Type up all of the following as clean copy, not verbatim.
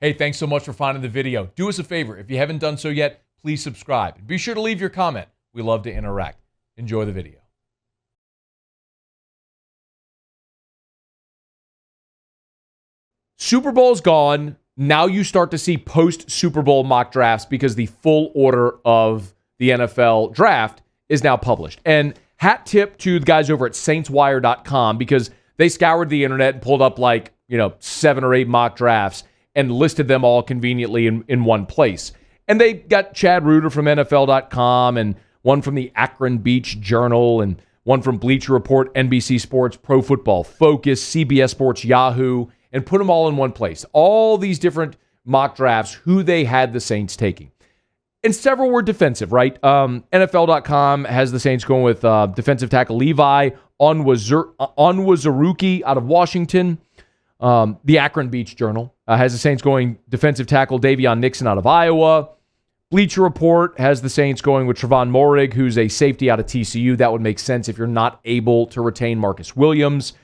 Hey, thanks so much for finding the video. Do us a favor. If you haven't done so yet, please subscribe. And be sure to leave your comment. We love to interact. Enjoy the video. Super Bowl's gone. Now you start to see post-Super Bowl mock drafts because the full order of the NFL draft is now published. And hat tip to the guys over at saintswire.com because they scoured the internet and pulled up 7 or 8 mock drafts and listed them all conveniently in one place. And they got Chad Reuter from NFL.com and one from the Akron Beach Journal and one from Bleacher Report, NBC Sports, Pro Football Focus, CBS Sports, Yahoo, and put them all in one place. All these different mock drafts, who they had the Saints taking. And several were defensive, right? NFL.com has the Saints going with defensive tackle Levi Onwuzurike out of Washington. The Akron Beach Journal has the Saints going defensive tackle Davion Nixon out of Iowa. Bleacher Report has the Saints going with Trevon Moehrig, who's a safety out of TCU. That would make sense if you're not able to retain Marcus Williams.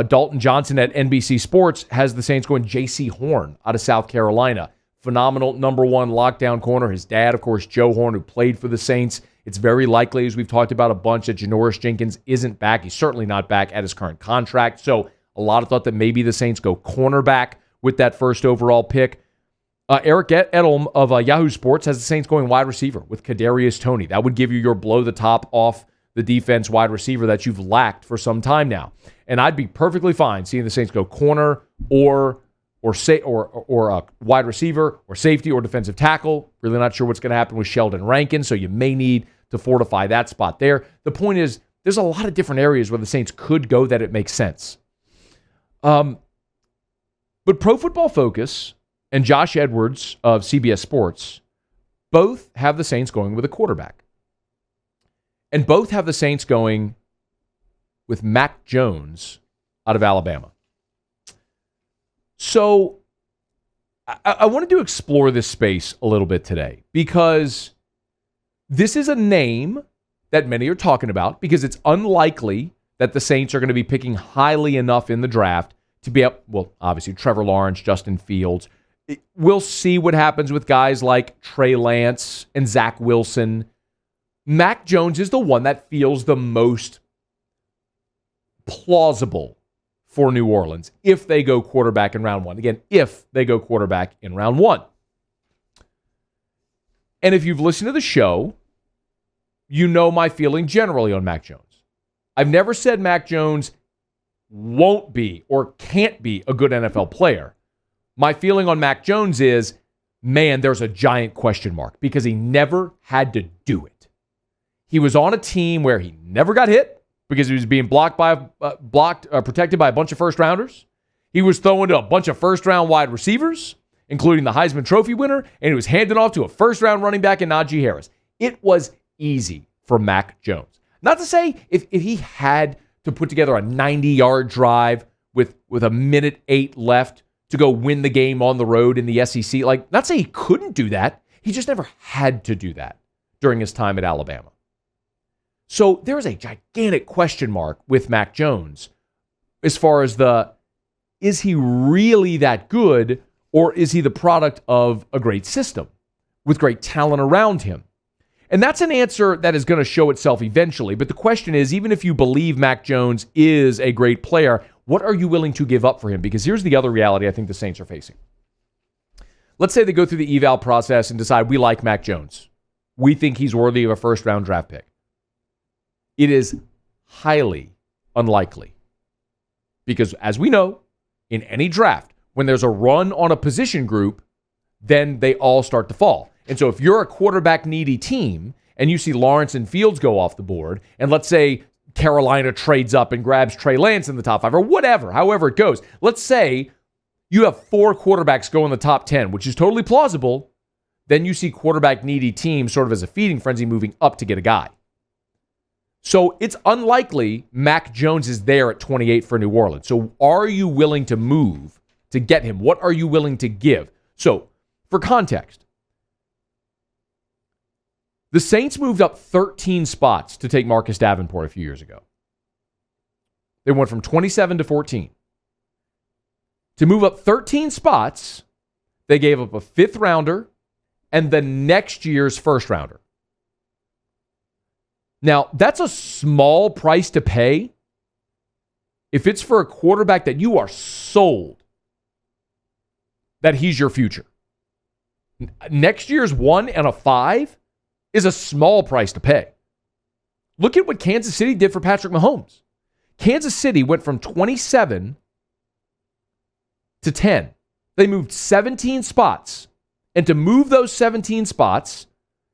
Dalton Johnson at NBC Sports has the Saints going J.C. Horn out of South Carolina. Phenomenal number one lockdown corner. His dad, of course, Joe Horn, who played for the Saints. It's very likely, as we've talked about a bunch, that Janoris Jenkins isn't back. He's certainly not back at his current contract. So a lot of thought that maybe the Saints go cornerback with that first overall pick. Eric Edholm of Yahoo Sports has the Saints going wide receiver with Kadarius Toney. That would give you your blow the top off the defense wide receiver that you've lacked for some time now. And I'd be perfectly fine seeing the Saints go corner or a wide receiver or safety or defensive tackle. Really not sure what's going to happen with Sheldon Rankin, so you may need to fortify that spot there. The point is, there's a lot of different areas where the Saints could go that it makes sense. But Pro Football Focus and Josh Edwards of CBS Sports both have the Saints going with a quarterback. And both have the Saints going with Mac Jones out of Alabama. So I wanted to explore this space a little bit today because this is a name that many are talking about because it's unlikely that the Saints are going to be picking highly enough in the draft to be up. Well, obviously, Trevor Lawrence, Justin Fields. We'll see what happens with guys like Trey Lance and Zach Wilson. Mac Jones is the one that feels the most plausible for New Orleans if they go quarterback in round one. Again, if they go quarterback in round one. And if you've listened to the show, you know my feeling generally on Mac Jones. I've never said Mac Jones won't be or can't be a good NFL player. My feeling on Mac Jones is, man, there's a giant question mark because he never had to do it. He was on a team where he never got hit because he was being protected by a bunch of first-rounders. He was throwing to a bunch of first-round wide receivers, including the Heisman Trophy winner, and he was handing off to a first-round running back in Najee Harris. It was easy for Mac Jones. Not to say if he had to put together a 90-yard drive with a minute 8 left to go win the game on the road in the SEC. Not to say he couldn't do that. He just never had to do that during his time at Alabama. So there is a gigantic question mark with Mac Jones as far as is he really that good, or is he the product of a great system with great talent around him? And that's an answer that is going to show itself eventually. But the question is, even if you believe Mac Jones is a great player, what are you willing to give up for him? Because here's the other reality I think the Saints are facing. Let's say they go through the eval process and decide we like Mac Jones. We think he's worthy of a first-round draft pick. It is highly unlikely because, as we know, in any draft, when there's a run on a position group, then they all start to fall. And so if you're a quarterback-needy team and you see Lawrence and Fields go off the board, and let's say Carolina trades up and grabs Trey Lance in the top 5 or whatever, however it goes, let's say you have 4 quarterbacks go in the top 10, which is totally plausible, then you see quarterback-needy teams sort of as a feeding frenzy moving up to get a guy. So it's unlikely Mac Jones is there at 28 for New Orleans. So are you willing to move to get him? What are you willing to give? So for context, the Saints moved up 13 spots to take Marcus Davenport a few years ago. They went from 27 to 14. To move up 13 spots They gave up a 5th rounder and the next year's 1st rounder. Now, that's a small price to pay if it's for a quarterback that you are sold that he's your future. Next year's 1 and a 5 is a small price to pay. Look at what Kansas City did for Patrick Mahomes. Kansas City went from 27 to 10. They moved 17 spots. And to move those 17 spots,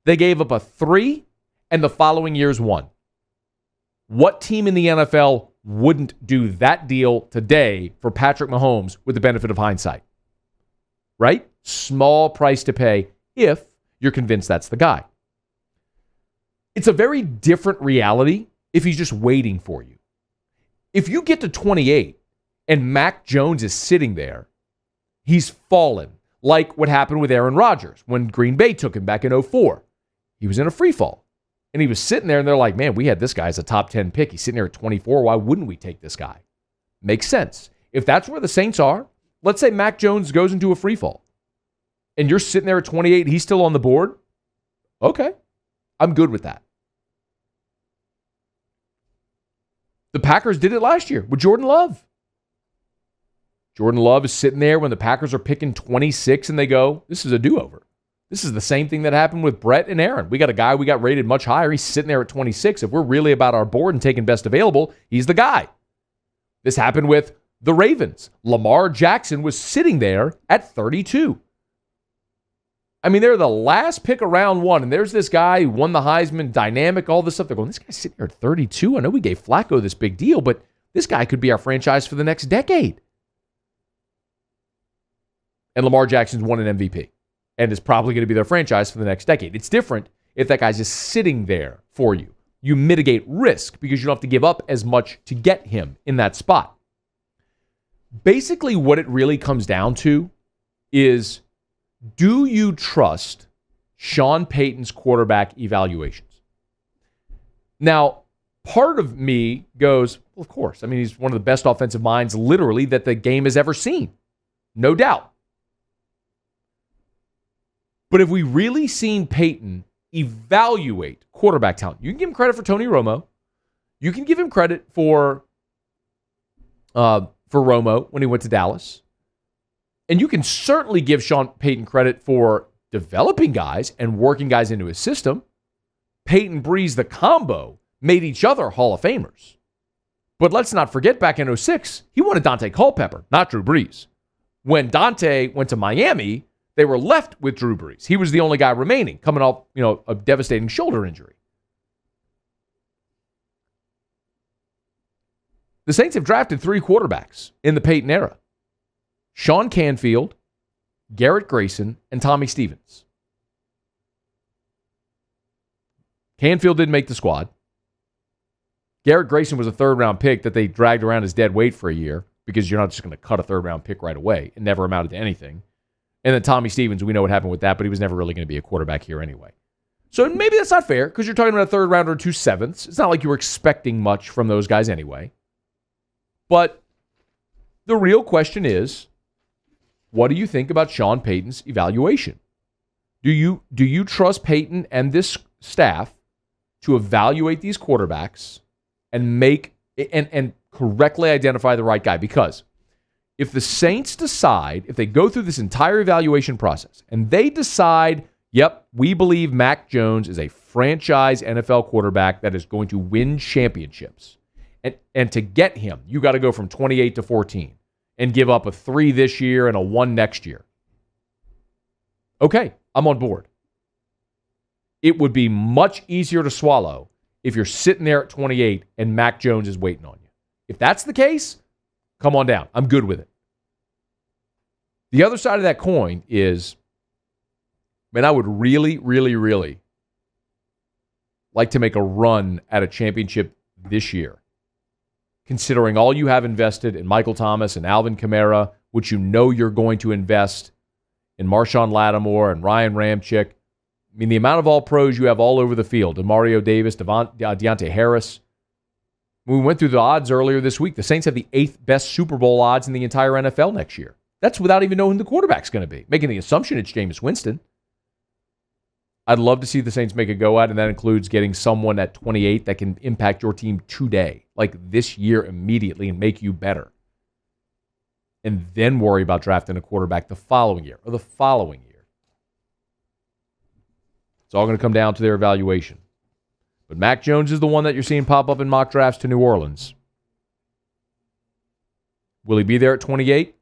they gave up a 3 and the following year's 1. What team in the NFL wouldn't do that deal today for Patrick Mahomes with the benefit of hindsight? Right? Small price to pay if you're convinced that's the guy. It's a very different reality if he's just waiting for you. If you get to 28 and Mac Jones is sitting there, he's fallen, like what happened with Aaron Rodgers when Green Bay took him back in 2004. He was in a free fall. And he was sitting there and they're like, man, we had this guy as a top 10 pick. He's sitting there at 24. Why wouldn't we take this guy? Makes sense. If that's where the Saints are, let's say Mac Jones goes into a free fall and you're sitting there at 28, he's still on the board. Okay, I'm good with that. The Packers did it last year with Jordan Love. Jordan Love is sitting there when the Packers are picking 26 and they go, this is a do-over. This is the same thing that happened with Brett and Aaron. We got a guy we got rated much higher. He's sitting there at 26. If we're really about our board and taking best available, he's the guy. This happened with the Ravens. Lamar Jackson was sitting there at 32. I mean, they're the last pick of round 1, and there's this guy who won the Heisman, dynamic, all this stuff. They're going, this guy's sitting here at 32. I know we gave Flacco this big deal, but this guy could be our franchise for the next decade. And Lamar Jackson's won an MVP and is probably going to be their franchise for the next decade. It's different if that guy's just sitting there for you. You mitigate risk because you don't have to give up as much to get him in that spot. Basically, what it really comes down to is, do you trust Sean Payton's quarterback evaluations? Now, part of me goes, well, of course. I mean, he's one of the best offensive minds literally that the game has ever seen. No doubt. But have we really seen Payton evaluate quarterback talent? You can give him credit for Tony Romo. You can give him credit for Romo when he went to Dallas. And you can certainly give Sean Payton credit for developing guys and working guys into his system. Payton Brees, the combo, made each other Hall of Famers. But let's not forget, back in 2006, he wanted Dante Culpepper, not Drew Brees. When Dante went to Miami, they were left with Drew Brees. He was the only guy remaining, coming off, a devastating shoulder injury. The Saints have drafted 3 quarterbacks in the Payton era: Sean Canfield, Garrett Grayson, and Tommy Stevens. Canfield didn't make the squad. Garrett Grayson was a 3rd-round pick that they dragged around as dead weight for a year because you're not just going to cut a 3rd-round pick right away. It never amounted to anything. And then Tommy Stevens, we know what happened with that, but he was never really going to be a quarterback here anyway. So maybe that's not fair because you're talking about a 3rd rounder or 2 7ths. It's not like you were expecting much from those guys anyway. But the real question is, what do you think about Sean Payton's evaluation? Do you trust Payton and this staff to evaluate these quarterbacks and make and correctly identify the right guy? Because if the Saints decide, if they go through this entire evaluation process and they decide, yep, we believe Mac Jones is a franchise NFL quarterback that is going to win championships, and to get him, you got to go from 28 to 14 and give up a 3 this year and a 1 next year. Okay, I'm on board. It would be much easier to swallow if you're sitting there at 28 and Mac Jones is waiting on you. If that's the case, come on down. I'm good with it. The other side of that coin is, man, I would really, really, really like to make a run at a championship this year, considering all you have invested in Michael Thomas and Alvin Kamara, which you know you're going to invest in Marshawn Lattimore and Ryan Ramczyk. I mean, the amount of all-pros you have all over the field, DeMario Davis, Deontay Harris. We went through the odds earlier this week. The Saints have the 8th best Super Bowl odds in the entire NFL next year. That's without even knowing who the quarterback's going to be. Making the assumption it's Jameis Winston. I'd love to see the Saints make a go at, and that includes getting someone at 28 that can impact your team today, like this year immediately, and make you better. And then worry about drafting a quarterback the following year or the following year. It's all going to come down to their evaluation. But Mac Jones is the one that you're seeing pop up in mock drafts to New Orleans. Will he be there at 28?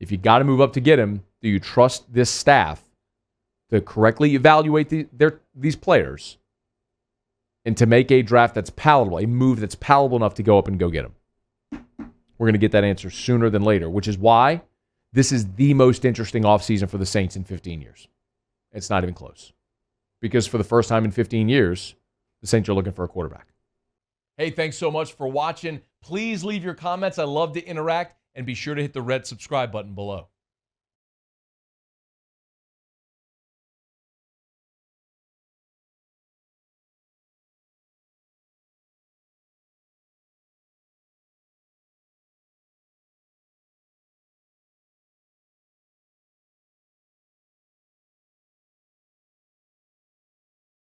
If you got to move up to get him, do you trust this staff to correctly evaluate these players and to make a draft that's palatable, a move that's palatable enough to go up and go get them? We're going to get that answer sooner than later, which is why this is the most interesting offseason for the Saints in 15 years. It's not even close. Because for the first time in 15 years, the Saints are looking for a quarterback. Hey, thanks so much for watching. Please leave your comments. I love to interact. And be sure to hit the red subscribe button below.